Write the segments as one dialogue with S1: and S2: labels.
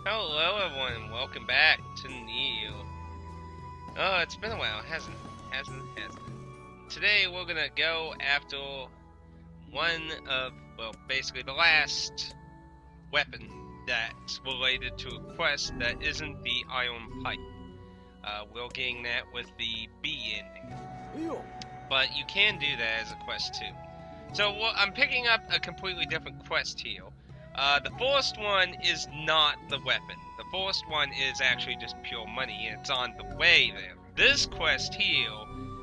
S1: Hello everyone, and welcome back to Nier. Oh, it's been a while, hasn't it? Today we're gonna go after one of, well, basically the last weapon that's related to a quest that isn't the Iron Pipe. We're getting that with the B ending. But you can do that as a quest too. So I'm picking up a completely different quest here. The first one is not the weapon. The first one is actually just pure money, and it's on the way there. This quest here,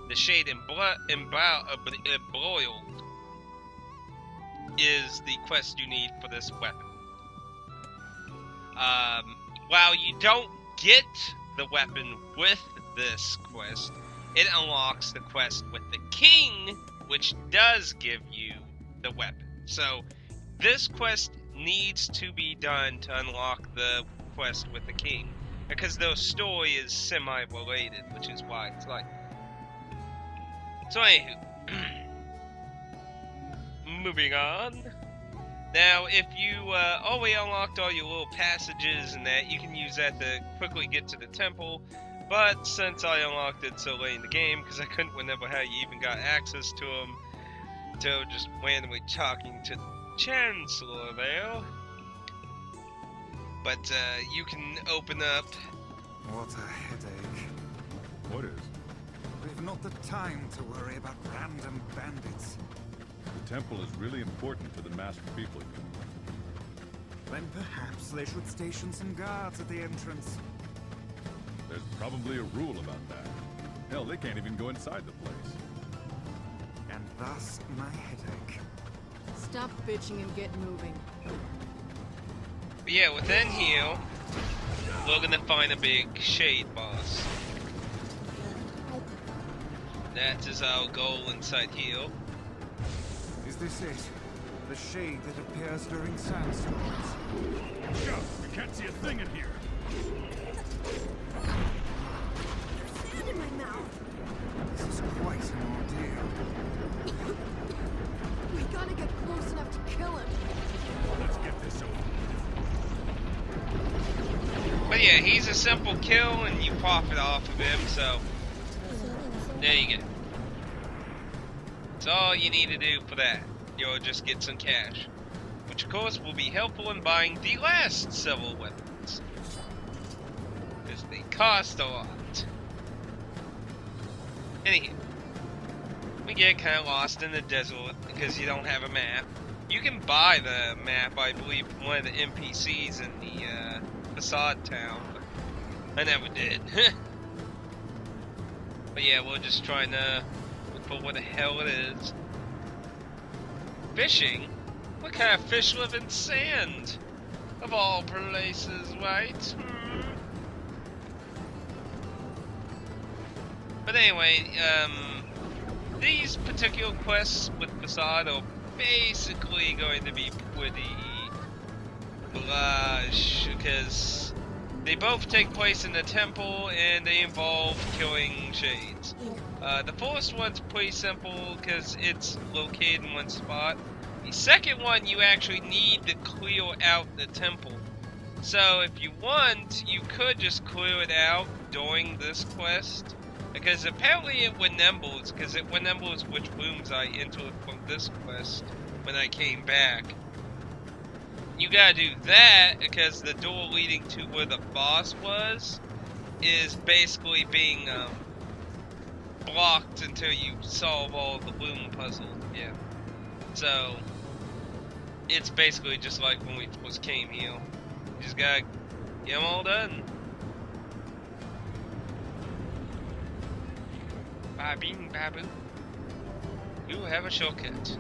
S1: the Shade Embroiled, is the quest you need for this weapon. While you don't get the weapon with this quest, it unlocks the quest with the king, which does give you the weapon. So this quest needs to be done to unlock the quest with the king, because the story is semi-related, which is why it's like. So anywho, moving on. Now, if you already unlocked all your little passages and that, you can use that to quickly get to the temple. But since I unlocked it so late in the game, because I couldn't remember how you even got access to them, so just randomly talking to Chancellor there. But you can open up.
S2: What a headache.
S3: What is?
S2: We've not the time to worry about random bandits.
S3: The temple is really important to the master people here.
S2: Then perhaps they should station some guards at the entrance.
S3: There's probably a rule about that. Hell, they can't even go inside the place.
S2: And thus my headache.
S4: Stop bitching and get moving.
S1: But yeah, within here, we're gonna find a big shade boss. That is our goal inside here.
S2: Is this it? The shade that appears during sandstorms?
S3: Go! We can't see a thing in here!
S4: There's sand in my mouth.
S2: This is quite an ordeal.
S4: We gotta get close enough to kill him.
S3: Let's get this over.
S1: But yeah, he's a simple kill and you profit off of him, so there you go. That's all you need to do for that. You'll just get some cash. Which of course will be helpful in buying the last several weapons. Because they cost a lot. Anyhow, we get kind of lost in the desert because you don't have a map. You can buy the map, I believe, from one of the NPCs in the facade town. I never did. But yeah, we're just trying to look for what the hell it is. Fishing? What kind of fish live in sand? Of all places, right? But anyway, these particular quests with Facade are basically going to be pretty blush, because they both take place in the temple and they involve killing shades. The first one's pretty simple because it's located in one spot. The second one, you actually need to clear out the temple. So if you want, you could just clear it out during this quest, because apparently it remembers, because it remembers which rooms I entered from this quest when I came back. You gotta do that because the door leading to where the boss was is basically being blocked until you solve all the room puzzles. Yeah. So it's basically just like when we first came here. You just gotta get them all done. Ba-bing, babu. You have a shortcut.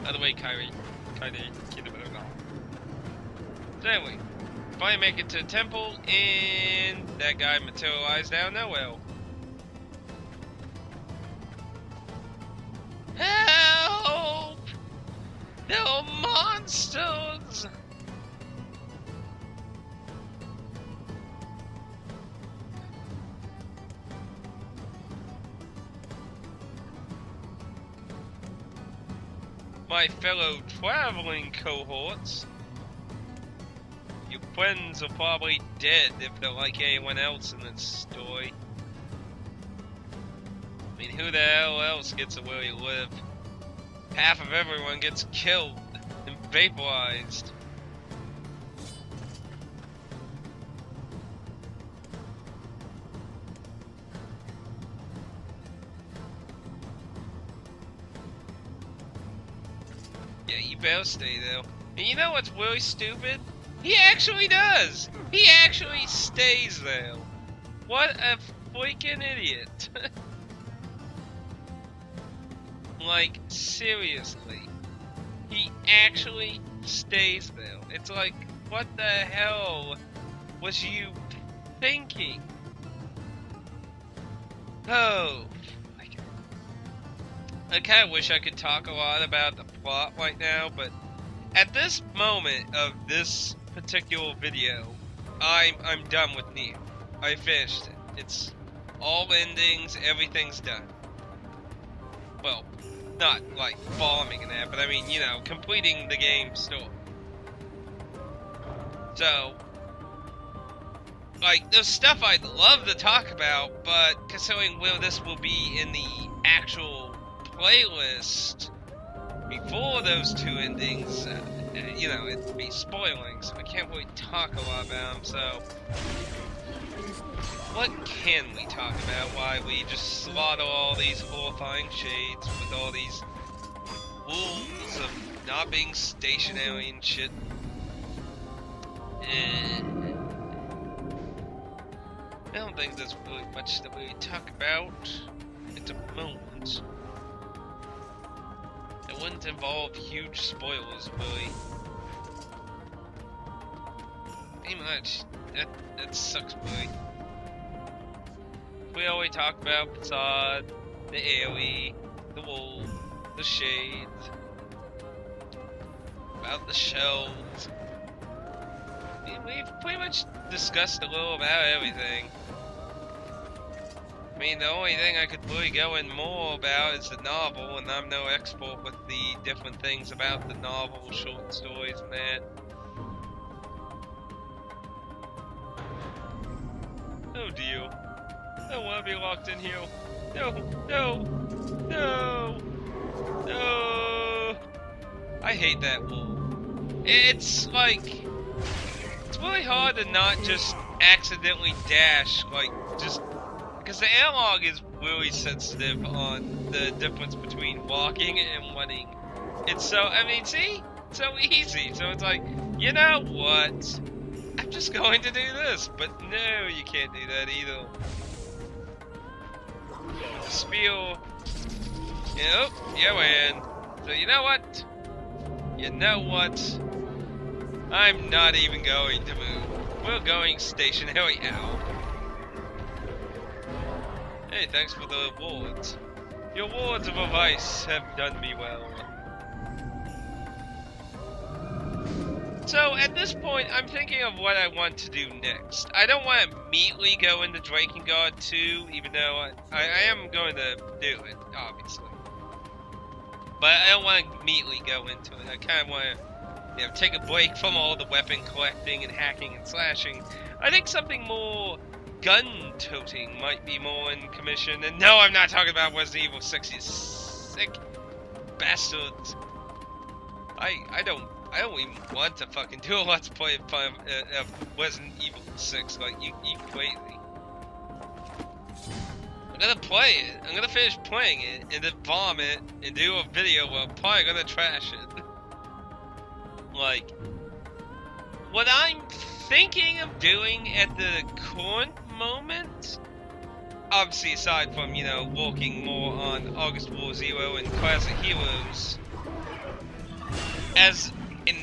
S1: By the way, Kyrie, so anyway, finally make it to the temple, and that guy materialized down there. Well, help! There are monsters! My fellow traveling cohorts, your friends are probably dead if they're like anyone else in this story. I mean, who the hell else gets to really live? Half of everyone gets killed and vaporized. Yeah, you better stay there. And you know what's really stupid? He actually does! He actually stays there. What a freaking idiot. Like, seriously. He actually stays there. It's like, what the hell was you thinking? Oh. I kinda wish I could talk a lot about the plot right now, but at this moment of this particular video, I'm done with Nier. I finished it. It's all endings, everything's done. Well, not like bombing and that, but I mean, you know, completing the game story. So, like, there's stuff I'd love to talk about, but considering where this will be in the actual playlist before those two endings, you know, it'd be spoiling, so I can't really talk a lot about them, so what can we talk about? Why we just slaughter all these horrifying shades with all these rules of not being stationary and shit. And I don't think there's really much that we talk about at the moment. It wouldn't involve huge spoilers, really. Pretty much. That sucks, really. We always talk about Facade, the AoE, the Wolf, the Shades, about the shells. We've pretty much discussed a little about everything. I mean, the only thing I could really go in more about is the novel, and I'm no expert with the different things about the novel, short stories, and that. Oh dear. I don't want to be locked in here. No, no, no, no. I hate that wall. It's like, it's really hard to not just accidentally dash, like, just, because the analog is really sensitive on the difference between walking and running. It's so, I mean, see? It's so easy. So it's like, you know what? I'm just going to do this. But no, you can't do that either. The spiel. Yep, you win. So you know what? You know what? I'm not even going to move. We're going stationary now. Hey, thanks for the awards. Your words of advice have done me well. So, at this point, I'm thinking of what I want to do next. I don't want to immediately go into Drakengard 2, even though I am going to do it, obviously. But I don't want to immediately go into it. I kind of want to, you know, take a break from all the weapon collecting and hacking and slashing. I think something more gun-toting might be more in commission. And no, I'm not talking about Resident Evil 6, you sick bastards. I don't even want to fucking do a Let's Play of Resident Evil 6, like, you crazy. I'm gonna play it, I'm gonna finish playing it, and then bomb it, and do a video where I'm probably gonna trash it. Like, what I'm thinking of doing at the current moment, obviously aside from, you know, working more on August War Zero and Classic Heroes, as in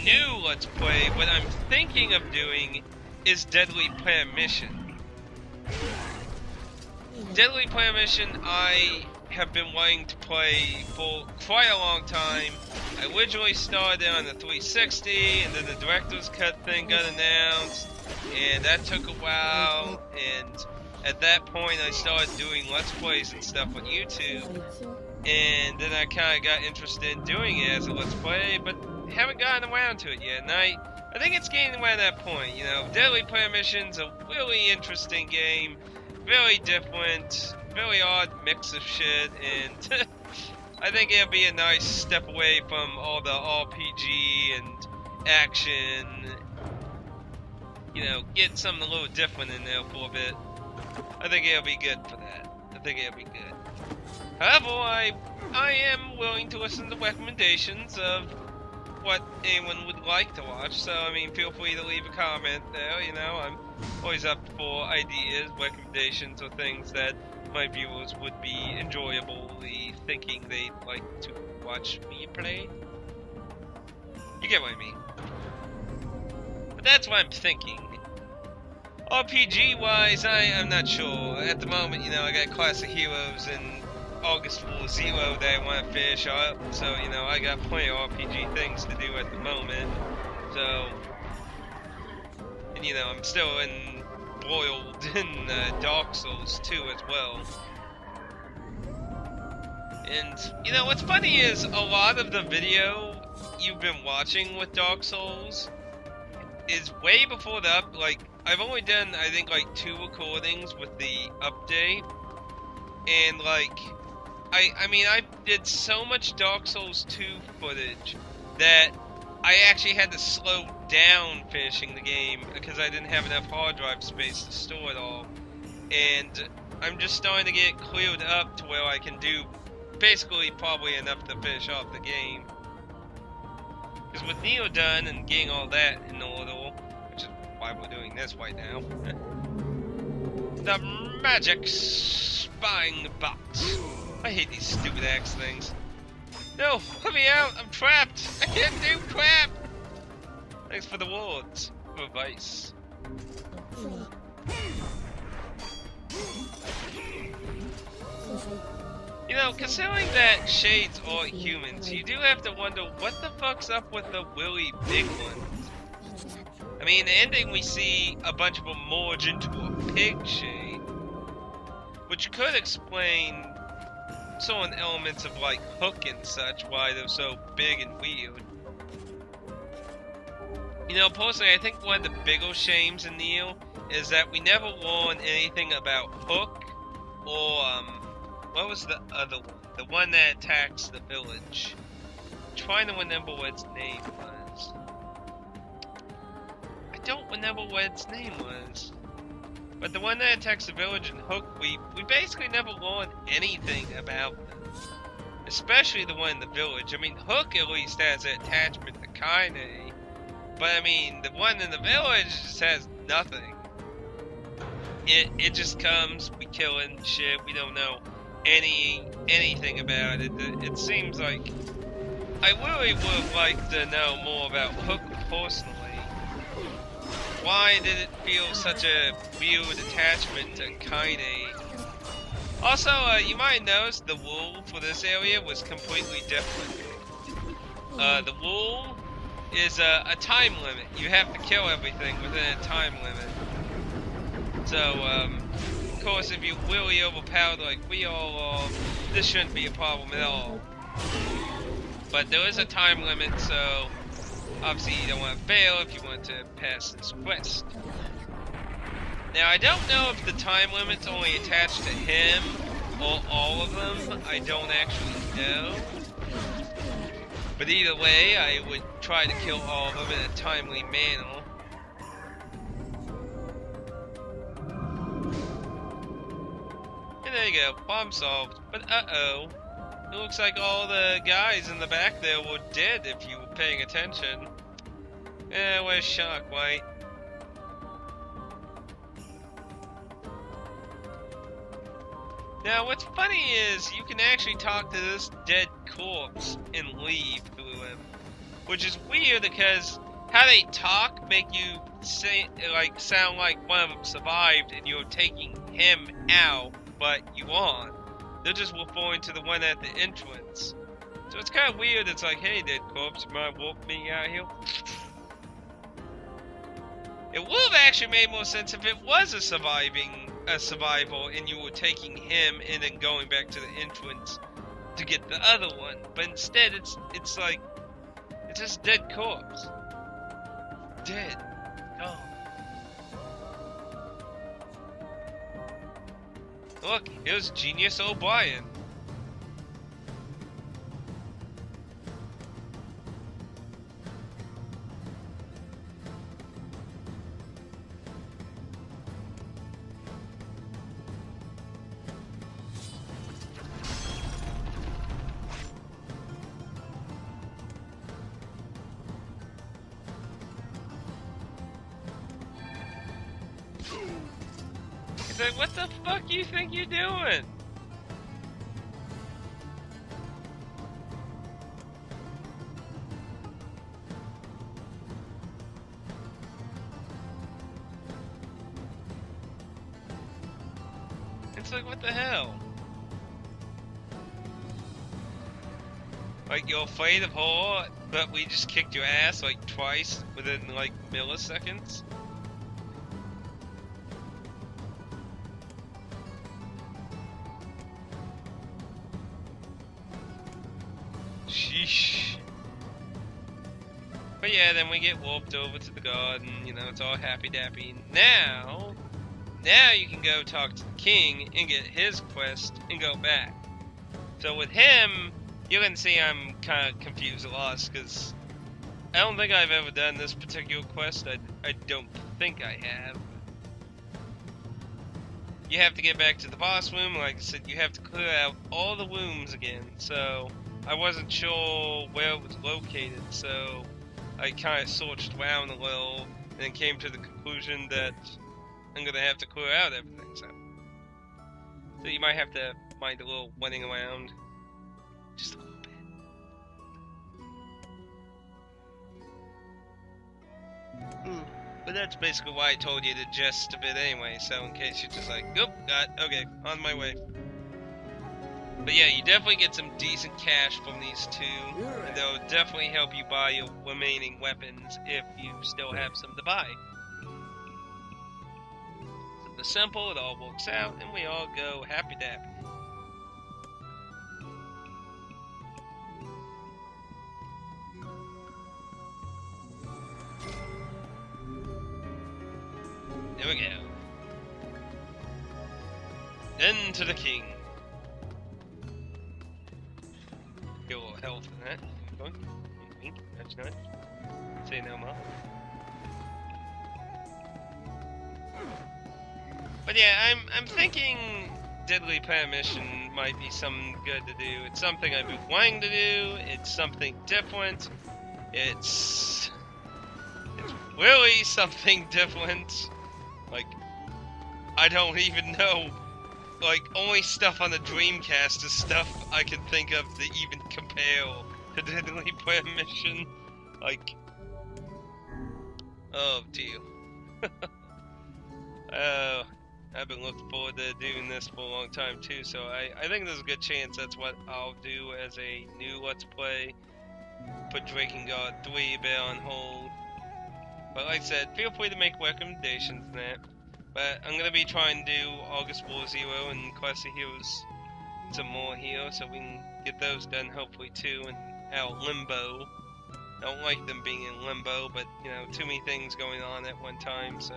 S1: new Let's Play, what I'm thinking of doing is Deadly Premonition. Deadly Premonition I have been wanting to play for quite a long time. I originally started on the 360, and then the director's cut thing got announced, and that took a while, and at that point I started doing Let's Plays and stuff on YouTube, and then I kind of got interested in doing it as a Let's Play, but haven't gotten around to it yet, and I think it's getting around that point, you know. Deadly Premonition's a really interesting game, very different, very odd mix of shit, and I think it'll be a nice step away from all the RPG and action. You know, get something a little different in there for a bit. I think it'll be good for that. I think it'll be good. However, I am willing to listen to recommendations of what anyone would like to watch, so I mean, feel free to leave a comment there, you know. I'm always up for ideas, recommendations, or things that my viewers would be enjoyably thinking they'd like to watch me play. You get what I mean. But that's what I'm thinking. RPG-wise, I'm not sure. At the moment, you know, I got Classic Heroes and August Fool Zero that I want to finish up, so, you know, I got plenty of RPG things to do at the moment, so, and, you know, I'm still embroiled in Dark Souls 2 as well. And, you know, what's funny is a lot of the video you've been watching with Dark Souls is way before the I've only done, I think, like 2 recordings with the update, and, like, I mean, I did so much Dark Souls 2 footage that I actually had to slow down finishing the game because I didn't have enough hard drive space to store it all. And I'm just starting to get cleared up to where I can do basically probably enough to finish off the game. Because with Nier done and getting all that in order, which is why we're doing this right now, the magic spine box. I hate these stupid axe things. No, let me out! I'm trapped! I can't do crap! Thanks for the words of advice. You know, considering that shades are humans, you do have to wonder what the fuck's up with the really big ones. I mean, in the ending we see a bunch of them merge into a pig shade, which could explain certain elements of like Hook and such, why they're so big and weird. You know, personally, I think one of the bigger shames in Nier is that we never learn anything about Hook or what was the other one? The one that attacks the village. I'm trying to remember what its name was. I don't remember what its name was. But the one that attacks the village in Hook, we basically never learn anything about them. Especially the one in the village. I mean, Hook at least has an attachment to Kaine. But I mean, the one in the village just has nothing. It just comes, we kill it and shit, we don't know anything about it. It seems like I really would like to know more about Hook personally. Why did it feel such a weird attachment to Kaine? Also, you might notice the rule for this area was completely different. The rule is a time limit. You have to kill everything within a time limit. So, of course, if you really overpowered like we all are, this shouldn't be a problem at all. But there is a time limit, so obviously you don't want to fail if you want to pass this quest. Now, I don't know if the time limit's only attached to him or all of them. I don't actually know. But either way, I would try to kill all of them in a timely manner. And there you go, problem solved. But uh-oh. It looks like all the guys in the back there were dead if you were paying attention. Where's Shockwhite? Now, what's funny is you can actually talk to this dead corpse and leave through him. Which is weird because how they talk make you sound like one of them survived and you're taking him out, but you aren't. They're just referring to the one at the entrance. So it's kind of weird. It's like, hey, dead corpse, you mind walking me out here? It would have actually made more sense if it was a survival and you were taking him and then going back to the entrance to get the other one. But instead, it's like, it's just dead corpse. Dead. Gone. Look, here's Genius O'Brien. He's like, what the fuck you think you're doing? It's like, what the hell? Like, you're afraid of horror, but we just kicked your ass like twice within like milliseconds? Sheesh. But yeah, then we get warped over to the garden, you know, it's all happy-dappy. Now you can go talk to the king and get his quest and go back. So with him, you can see I'm kind of confused and lost, because I don't think I've ever done this particular quest. I don't think I have. You have to get back to the boss room. Like I said, you have to clear out all the rooms again. So I wasn't sure where it was located, so I kind of searched around a little and then came to the conclusion that I'm gonna have to clear out everything. So you might have to mind a little running around, just a little bit. But that's basically why I told you the gist of it anyway. So in case you're just like, "Oop, okay, on my way." But yeah, you definitely get some decent cash from these two, and they'll definitely help you buy your remaining weapons if you still have some to buy. So the simple, it all works out, and we all go happy-dappy. There we go. Then to the king. Get a little health in that. Wink, wink, nudge, nudge. Say no more. But yeah, I'm thinking Deadly Premonition might be something good to do. It's something I've been wanting to do. It's something different. It's really something different. Like, I don't even know. Like, only stuff on the Dreamcast is stuff I can think of to even compare to Deadly Premonition. Like, oh dear. Oh, I've been looking forward to doing this for a long time too, so I think there's a good chance that's what I'll do as a new Let's Play. Put Drakengard 3 a bit on hold. But like I said, feel free to make recommendations in that. But I'm gonna be trying to do August War Zero and Class of Heroes some more here, so we can get those done hopefully too, and out Limbo. I don't like them being in Limbo, but you know, too many things going on at one time, so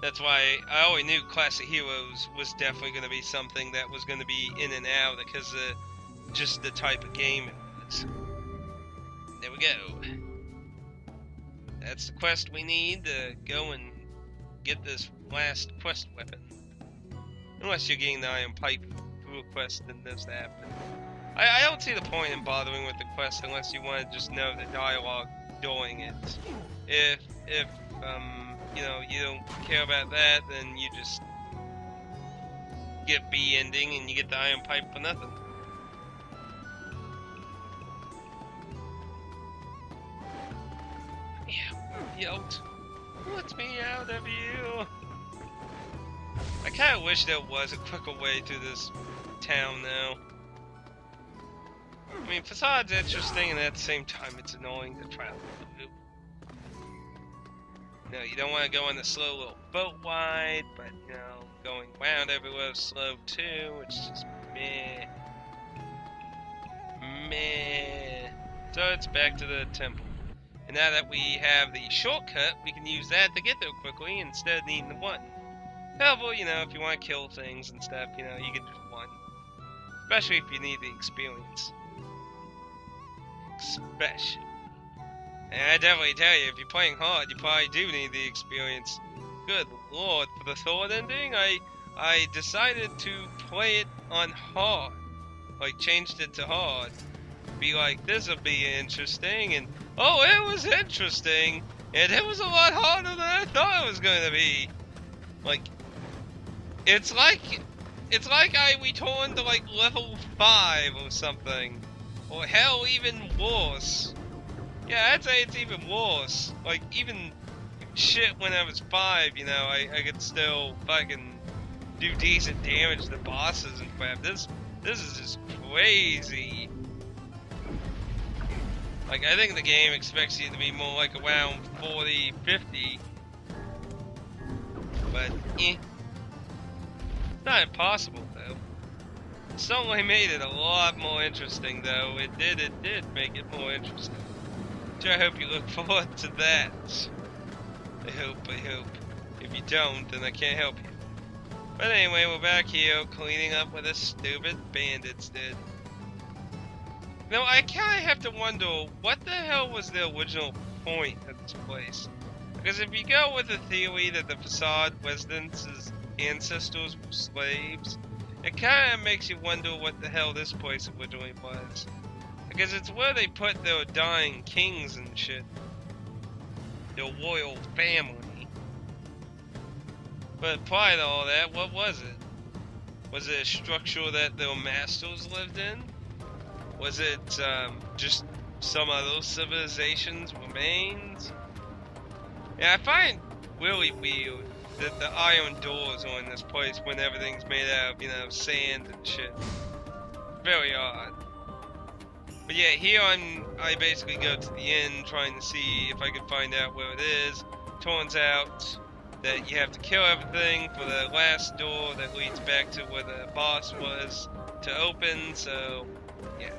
S1: that's why I always knew Class of Heroes was definitely gonna be something that was gonna be in and out because of just the type of game it was. There we go. That's the quest we need to go and get this last quest weapon. Unless you're getting the Iron Pipe through a quest, then there's that. But I don't see the point in bothering with the quest unless you want to just know the dialogue during it. If you know, you don't care about that, then you just get B ending and you get the Iron Pipe for nothing. Yoked. What's me out of you? I kinda wish there was a quicker way to this town now. I mean, Facade's interesting, and at the same time it's annoying to travel through. No, you don't want to go on the slow little boat ride, but you know, going around everywhere is slow too, which is just meh. Meh. So it's back to the temple. And now that we have the shortcut, we can use that to get there quickly instead of needing the button. However, you know, if you want to kill things and stuff, you know, you can just one. Especially if you need the experience. Especially. And I definitely tell you, if you're playing hard, you probably do need the experience. Good lord, for the third ending, I decided to play it on hard. Like, changed it to hard. Be like, this'll be interesting, and oh, it was interesting, and it was a lot harder than I thought it was gonna be. Like, it's like I returned to like level 5 or something. Or hell, even worse. Yeah, I'd say it's even worse. Like, even shit when I was 5, you know, I could still fucking do decent damage to bosses and crap. This is just crazy. Like, I think the game expects you to be more like around 40, 50. But, not impossible, though. It certainly made it a lot more interesting, though. It did make it more interesting. So I hope you look forward to that. I hope. If you don't, then I can't help you. But anyway, we're back here cleaning up where the stupid bandits did. Now, I kinda have to wonder, what the hell was the original point of this place? Because if you go with the theory that the facade residents' ancestors were slaves, it kinda makes you wonder what the hell this place originally was. Because it's where they put their dying kings and shit. Their royal family. But prior to all that, what was it? Was it a structure that their masters lived in? Was it just some other civilization's remains? Yeah, I find really weird that the iron doors are in this place when everything's made out of, you know, sand and shit. Very odd. But yeah, here I basically go to the end trying to see if I can find out where it is. Turns out that you have to kill everything for the last door that leads back to where the boss was to open, so yeah.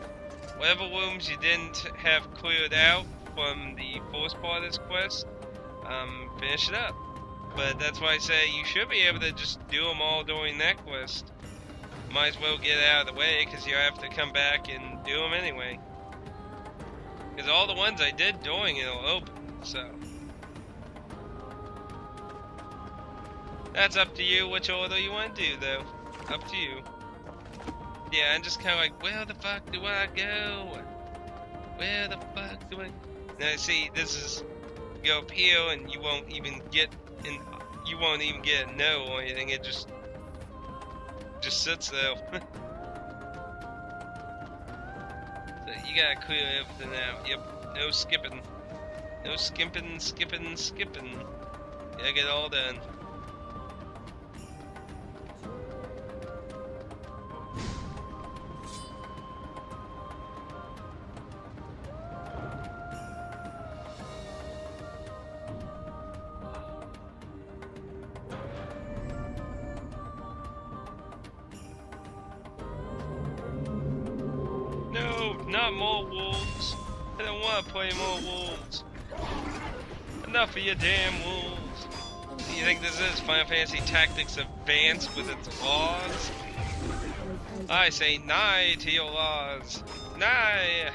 S1: Whatever rooms you didn't have cleared out from the first part of this quest, finish it up. But that's why I say you should be able to just do them all during that quest. Might as well get out of the way, because you have to come back and do them anyway. Because all the ones I did doing it will open, so. That's up to you which order you want to do, though. Up to you. Yeah, I'm just kind of like, where the fuck do I go? Where the fuck do I... Now, see, this is... Go up here and you won't even get... You won't even get a no or anything, it just sits there. So you gotta clear everything out. Yep, no skipping. No skipping. Gotta get it all done. Not more wolves. I don't want to play more wolves. Enough of your damn wolves. You think this is Final Fantasy Tactics Advanced with its laws? I say nigh to your laws. Nigh!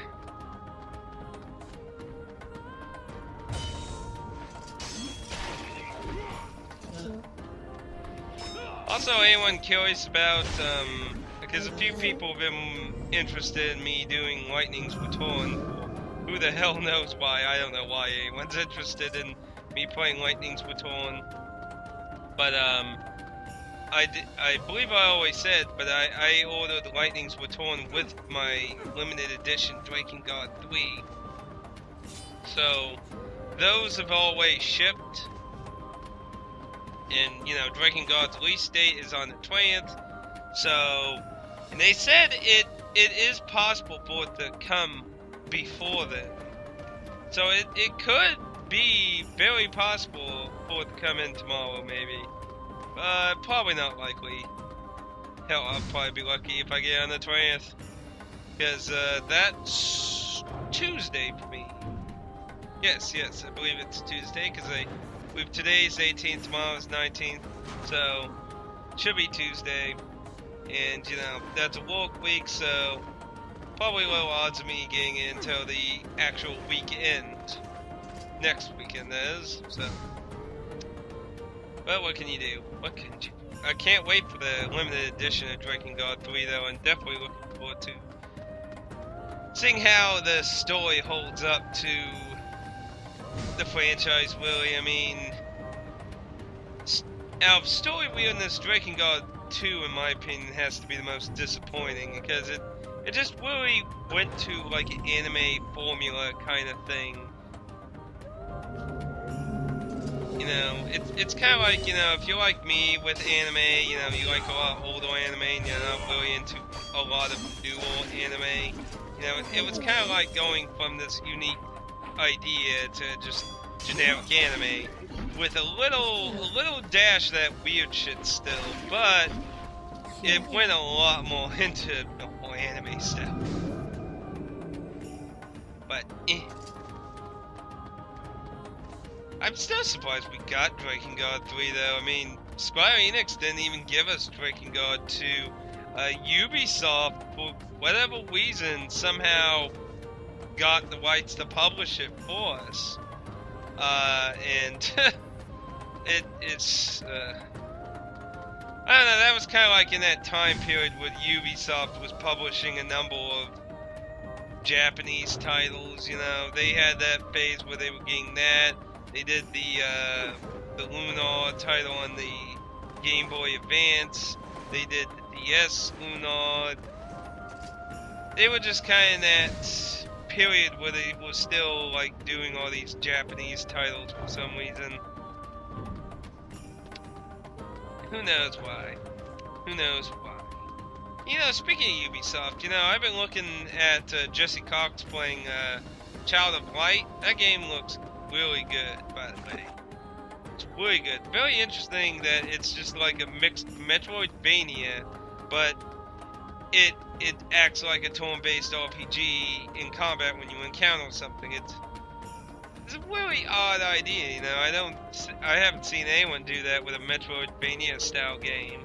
S1: Also, anyone curious about, because a few people have been interested in me doing Lightning's Return. Who the hell knows why? I don't know why anyone's interested in me playing Lightning's Return. But I believe I always said, but I ordered Lightning's Return with my limited edition Drakengard 3. So those have always shipped. And you know, Drakengard's release date is on the 20th. So, and they said it is possible for it to come before then. So it could be very possible for it to come in tomorrow, maybe. But probably not likely. Hell, I'll probably be lucky if I get on the 20th. Because that's Tuesday for me. Yes, I believe it's Tuesday, because today's 18th, tomorrow's 19th, so should be Tuesday. And, you know, that's a work week, so probably low odds of me getting it until the actual weekend. Next weekend, that is, so. But what can you do? What can you... I can't wait for the limited edition of Drakengard 3, though, and definitely looking forward to seeing how the story holds up to the franchise, really. I mean, out of story weirdness, Drakengard 2, in my opinion, has to be the most disappointing, because it just really went to, like, an anime formula kind of thing. You know, it's kind of like, you know, if you're like me with anime, you know, you like a lot of older anime, and you're not really into a lot of newer anime. You know, it was kind of like going from this unique idea to just generic anime with a little dash of that weird shit still, but it went a lot more into the whole anime stuff. But I'm still surprised we got Drakengard 3, though. I mean, Square Enix didn't even give us Drakengard 2. Ubisoft, for whatever reason, somehow got the rights to publish it for us. And it's I don't know, that was kind of like in that time period when Ubisoft was publishing a number of Japanese titles, you know. They had that phase where they were getting that. They did the Lunar title on the Game Boy Advance. They did the DS Lunar. They were just kind of in that period where they were still like doing all these Japanese titles for some reason. Who knows why? Who knows why? You know, speaking of Ubisoft, you know, I've been looking at Jesse Cox playing Child of Light. That game looks really good, by the way. It's really good. Very interesting that it's just like a mixed Metroidvania, but it acts like a turn-based RPG in combat when you encounter something. It's a really odd idea, you know. I haven't seen anyone do that with a Metroidvania style game.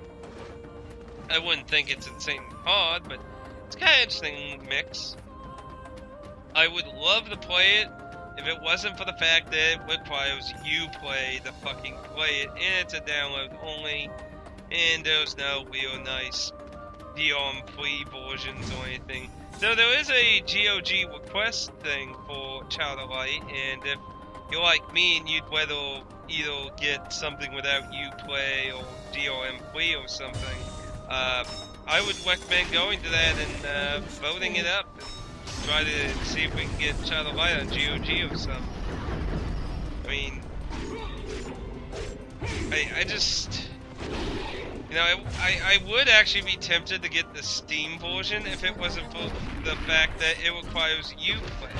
S1: I wouldn't think it's insanely hard, but it's kind of interesting mix. I would love to play it if it wasn't for the fact that it requires you play it, and it's a download only, and there's no real nice DRM-free versions or anything. So there is a GOG request thing for Child of Light, and if you're like me and you'd rather either get something without Uplay or DRM-free or something, I would recommend going to that and voting it up. Try to see if we can get Child of Light on GOG or something. I mean, I just, you know, I would actually be tempted to get the Steam version if it wasn't for the fact that it requires Uplay.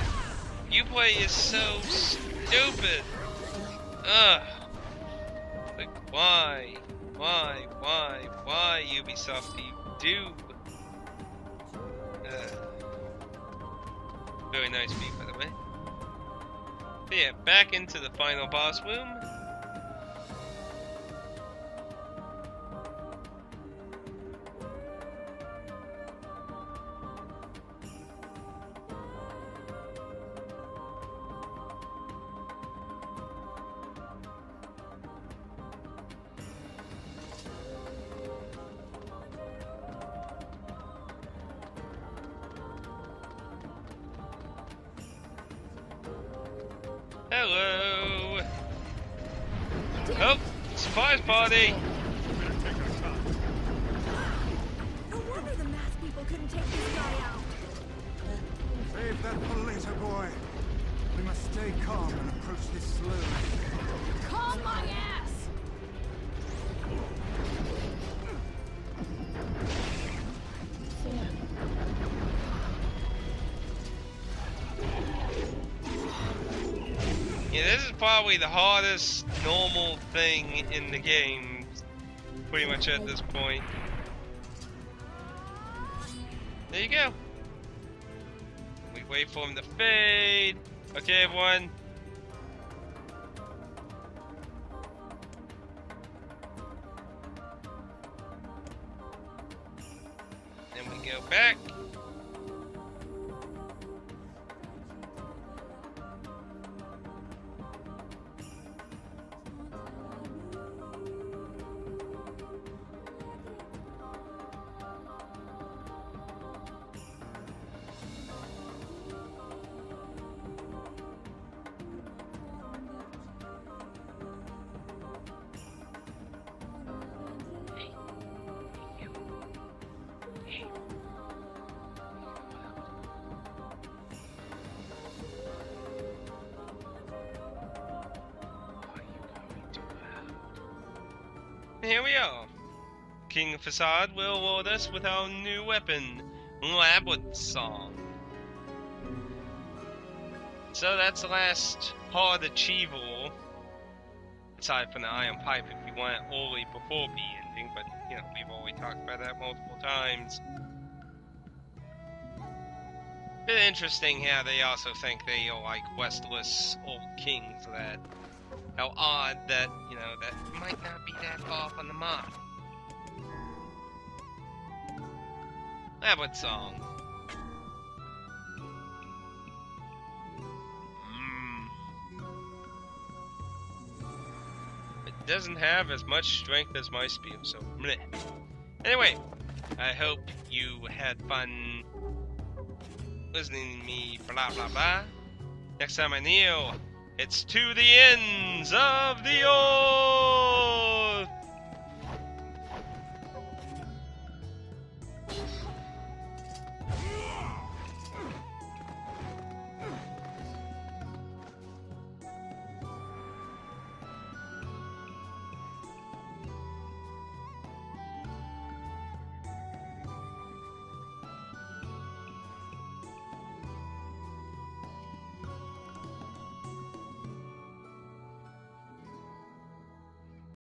S1: Uplay is so stupid. Ugh. Like, why Ubisoft do you do? Very nice beat, by the way. But yeah, back into the final boss room. Hello! Oh, surprise party!
S4: No wonder the masked people couldn't take this guy out.
S2: Save that for later, boy. We must stay calm and approach this slowly.
S4: Calm my ass!
S1: Yeah, this is probably the hardest normal thing in the game, pretty much at this point. There you go. We wait for him to fade. Okay, everyone, Here we are. King Facade will award us with our new weapon, Labyrinth Song. So that's the last hard achievable. Aside from the Iron Pipe, if you want it only before the ending, but you know, we've already talked about that multiple times. Bit interesting how they also think they are like restless old kings. That how odd that, you know, that might not be that far from the mark. Labyrinth Song. It doesn't have as much strength as my spear, so meh. Anyway, I hope you had fun listening to me blah blah blah. Next time I kneel, it's to the ends of the earth!